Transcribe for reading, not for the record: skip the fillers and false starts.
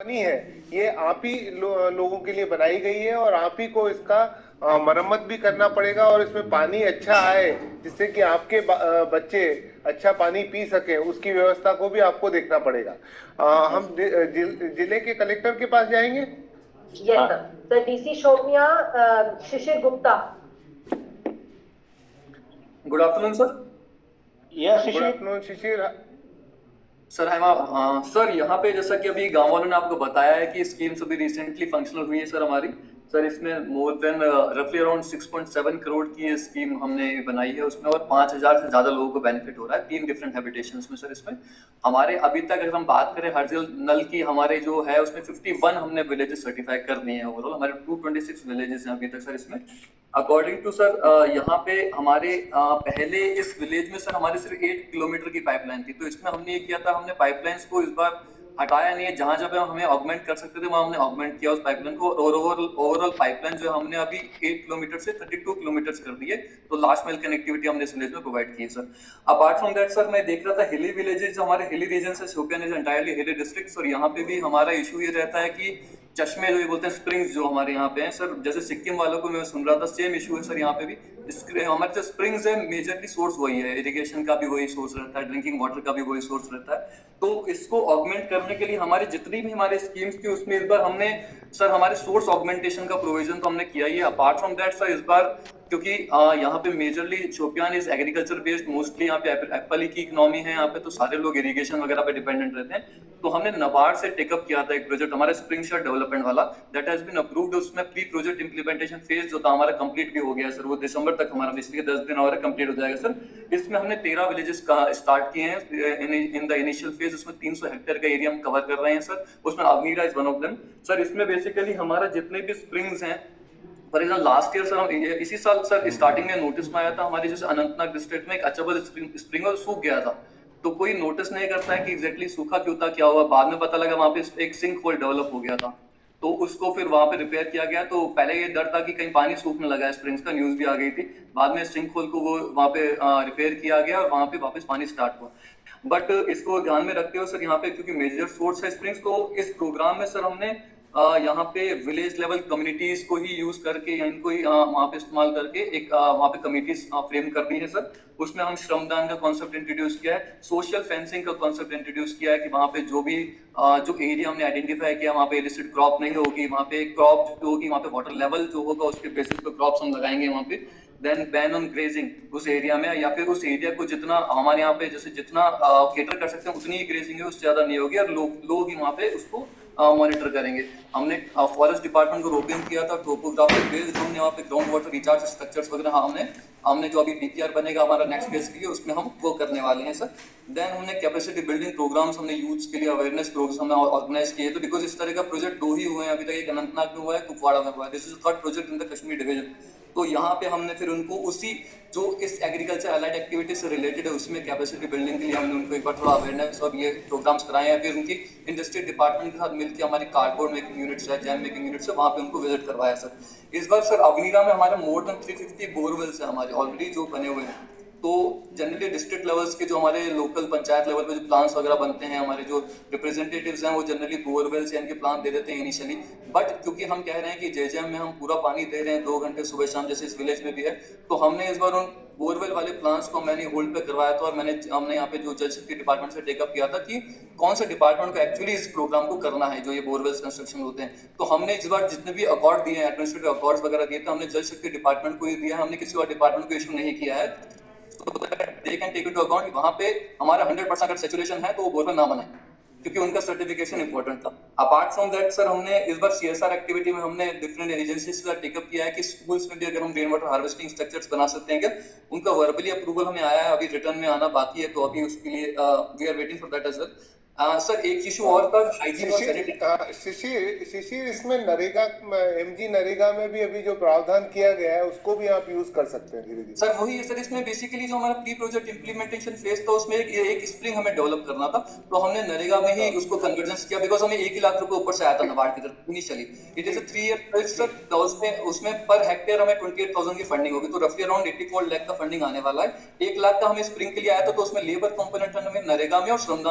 बनी है, ये आप ही लोगों के लिए बनाई गई है और आप ही को इसका मरम्मत भी करना पड़ेगा और इसमें पानी अच्छा आए जिससे कि आपके बच्चे अच्छा पानी पी सके, उसकी व्यवस्था को भी आपको देखना पड़ेगा। हम जिले के कलेक्टर के पास जाएंगे। Yes sir. Sir DC Shopian Shishir Gupta. Good afternoon sir. Yes good afternoon Shishir. Sir है सर यहाँ पे जैसा कि अभी गांव वालों ने आपको बताया है कि स्कीम्स अभी रिसेंटली फंक्शनल हुई है सर हमारी। सर इसमें मोर देन रफली अराउंड 6.7 करोड़ की ये स्कीम हमने बनाई है उसमें, और 5,000 से ज्यादा लोगों को बेनिफिट हो रहा है 3 डिफरेंट हैबिटेशंस में। सर इसमें हमारे अभी तक अगर हम बात करें हर जल नल की, हमारे जो है उसमें 51 हमने विलेजेस सर्टिफाई कर दिए हैं। ओवरऑल हमारे 226 विलेजेस हैं अभी तक सर इसमें। अकॉर्डिंग टू सर यहाँ पे हमारे पहले इस विलेज में सर हमारे सिर्फ 8 किलोमीटर की पाइपलाइन थी, तो इसमें हमने ये किया था, हमने पाइपलाइंस को इस बार हटाया नहीं है। जहां जब हमें ऑगमेंट कर सकते थे वहां हमने ऑगमेंट किया उस पाइपलाइन को, और ओवरऑल पाइपलाइन जो हमने अभी 8 किलोमीटर से 32 किलोमीटर कर दिए, तो लास्ट माइल कनेक्टिविटी हमने इस विलेज में प्रोवाइड की है sir. Apart from that sir मैं देख रहा था हिली विलेजेस, हमारे हिली रीजन से शोपियान इज एंटायरली हिली डिस्ट्रिक्ट, और यहाँ पे भी हमारा इशू ये रहता है कि चश्मे जो ये बोलते हैं स्प्रिंग्स जो हमारे यहाँ पे हैं सर, जैसे सिक्किम वालों को मैं सुन रहा था सेम इशू है सर यहाँ पे भी। हमारे जो स्प्रिंग्स है मेजरली सोर्स वही है, इरिगेशन का भी वही सोर्स रहता है, ड्रिंकिंग वाटर का भी वही सोर्स रहता है। तो इसको ऑगमेंट करने के लिए हमारे जितनी भी हमारे स्कीम्स थी उसमें इस बार हमने सर हमारे सोर्स ऑगमेंटेशन का प्रोविजन तो हमने किया ही है। अपार्ट फ्रॉम दैट सर इस बार क्योंकि यहाँ पे majorly Shopian is agriculture based, mostly यहाँ पे एप्पल की इकोनॉमी है यहाँ पे, तो सारे लोग इरिगेशन वगैरह पे डिपेंडेंट रहते हैं। तो हमने नबार्ड से टेकअप किया था एक प्रोजेक्ट हमारा स्प्रिंग शॉट डेवलपमेंट वाला, दैट हैज बीन अप्रूव्ड। उसमें प्री प्रोजेक्ट इंप्लीमेंटेशन फेज जो था हमारा कंप्लीट भी हो गया सर, वो दिसंबर तक हमारा बेसिकली 10 दिन और कंप्लीट हो जाएगा सर। इसमें हमने 13 विलेजेस का स्टार्ट किए हैं इन द इनिशियल फेज। उसमें 300 हेक्टेयर का एरिया हम कवर कर रहे हैं सर, उसमें Avneera is one of them sir. इसमें बेसिकली हमारा जितने भी स्प्रिंग्स हैं, for example last year sir हम इसी साल सर स्टार्टिंग में नोटिस में आया था हमारे जैसे अनंतनाग डिस्ट्रिक्ट में एक अचबल स्प्रिंग और सूख गया था, तो कोई नोटिस नहीं करता है कि एग्जैक्टली सूखा क्यों था, क्या हुआ। बाद में पता लगा वहां पे एक सिंक होल डेवलप हो गया था, तो उसको फिर वहां पे रिपेयर किया गया। तो पहले ये डर था कि कहीं पानी सूखने लगा है, स्प्रिंग्स का न्यूज भी आ गई थी। बाद में सिंक होल को वो वहां पे रिपेयर किया गया और वहां पे वापस पानी स्टार्ट हुआ। बट इसको ध्यान में रखते हुए सर यहाँ पे क्योंकि मेजर सोर्स है स्प्रिंग्स, तो इस प्रोग्राम में सर हमने यहाँ पे विलेज लेवल कम्युनिटीज को ही यूज करके या इनको ही वहाँ पे इस्तेमाल करके एक वहाँ पे कमिटीज फ्रेम कर दी है सर। उसमें हम श्रमदान का कॉन्सेप्ट इंट्रोड्यूस किया है, सोशल फेंसिंग का कॉन्सेप्ट इंट्रोड्यूस किया है कि वहाँ पे जो भी जो एरिया हमने आइडेंटिफाई किया वहाँ पे इलिसिट क्रॉप नहीं होगी, वहाँ पे क्रॉप जो होगी वहाँ पे वाटर लेवल जो होगा उसके बेसिस पे क्रॉप्स हम लगाएंगे वहाँ पे। देन बैन ऑन ग्रेजिंग उस एरिया में, या फिर उस एरिया को जितना हमारे यहाँ पे जैसे जितना केटर कर सकते हैं उतनी ही ग्रेजिंग है, उससे ज्यादा नहीं होगी, और लोग ही वहाँ पे उसको मॉनिटर करेंगे। हमने फॉरेस्ट डिपार्टमेंट को रोपिंग किया था, टोपोग्राफिक बेस्ड हमने वहाँ पे ग्राउंड वाटर रिचार्ज स्ट्रक्चर्स वगैरह हमने जो अभी डीपीआर बनेगा हमारा नेक्स्ट फेज के लिए उसमें हम वो करने वाले हैं सर। देन हमने कैपेसिटी बिल्डिंग प्रोग्राम्स हमने यूथ के लिए अवेयरनेस प्रोग्राम हमने ऑर्गेनाइज किए, तो बिकॉज इस तरह का प्रोजेक्ट 2 ही हुए हैं अभी तक, एक अनंतनाग में हुआ है, कुपवाड़ा में हुआ है, this is third project in the Kashmir division. तो यहाँ पे हमने फिर उनको उसी जो इस एग्रीकल्चर अलाइड एक्टिविटी से रिलेटेड है उसमें कैपेसिटी बिल्डिंग के लिए हमने उनको एक बार थोड़ा अवेयरनेस और ये प्रोग्राम्स कराए हैं। फिर उनकी इंडस्ट्री डिपार्टमेंट के साथ मिलकर हमारी कार्डबोर्ड मेकिंग यूनिट्स है, जैम मेकिंग यूनिट्स है, वहाँ पे उनको विजिट करवाया सर। इस बार सर अवनीरा में हमारे मोर देन 350 बोरवेल्स है हमारे ऑलरेडी जो बने हुए हैं। तो जनरली डिस्ट्रिक्ट लेवल्स के जो हमारे लोकल पंचायत लेवल पे जो प्लान्स वगैरह बनते हैं, हमारे जो रिप्रेजेंटेटिव्स हैं वो जनरली बोरवेल्स या इनके प्लान दे देते हैं इनिशियली। बट क्योंकि हम कह रहे हैं कि जेजेएम में हम पूरा पानी दे रहे हैं 2 घंटे सुबह शाम जैसे इस विलेज में भी है, तो हमने इस बार उन बोरवेल वाले प्लान्स को मैंने होल्ड पे करवाया था, और हमने यहाँ पे जो जल शक्ति डिपार्टमेंट से टेकअप किया था कि कौन सा डिपार्टमेंट को एक्चुअली इस प्रोग्राम को करना है जो ये बोरवेल्स कंस्ट्रक्शन होते हैं। तो हमने इस बार जितने भी अकॉर्ड दिए हैं, एडमिनिस्ट्रेटिव अकॉर्ड्स वगैरह दिए थे, हमने जल शक्ति डिपार्टमेंट को ही दिया है, हमने किसी और डिपार्टमेंट को इशू नहीं किया है। तो they can take it to account वहां पे हमारा 100% अगर सैचुरेशन है तो वो बोरवेल ना बनाए, क्योंकि उनका सर्टिफिकेशन इंपॉर्टेंट था। अपार्ट फ्रॉम दैट सर हमने इस बार सीएसआर एक्टिविटी में हमने डिफरेंट एजेंसीज से टेकअप किया है कि स्कूल्स में भी अगर हम रेन वाटर हार्वेस्टिंग स्ट्रक्चर्स बना सकते हैं क्या। उनका वर्बली अप्रूवल हमें आया है, अभी रिटर्न में आना बाकी है, तो अभी उसके लिए we are waiting for that as well. Sir एक इशू और था हाइजीन और सैनिटेशन। शिशिर इसमें नरेगा एमजी नरेगा में भी अभी जो प्रावधान किया गया है उसको भी आप यूज कर सकते हैं धीरे धीरे। सर वही है सर, इसमें बेसिकली जो हमारा प्री प्रोजेक्ट इंप्लीमेंटेशन फेज था उसमें एक स्प्रिंग हमें डेवलप करना था, तो हमने नरेगा में ही उसको कन्वर्जेंस किया, बिकॉज हमें 1 लाख रुपए ऊपर से आया था नबार्ड की तरफ initially. It is 3 year project sir, तो उसमें पर हेक्टेयर हमें 28,000 की फंडिंग होगी, तो रफली अराउंड 84 लाख का फंडिंग आने वाला है। 1 लाख का हमें स्प्रिंग के लिए आया था, तो उसमें लेबर कंपोनेंट हमें नरेगा में और श्रमदान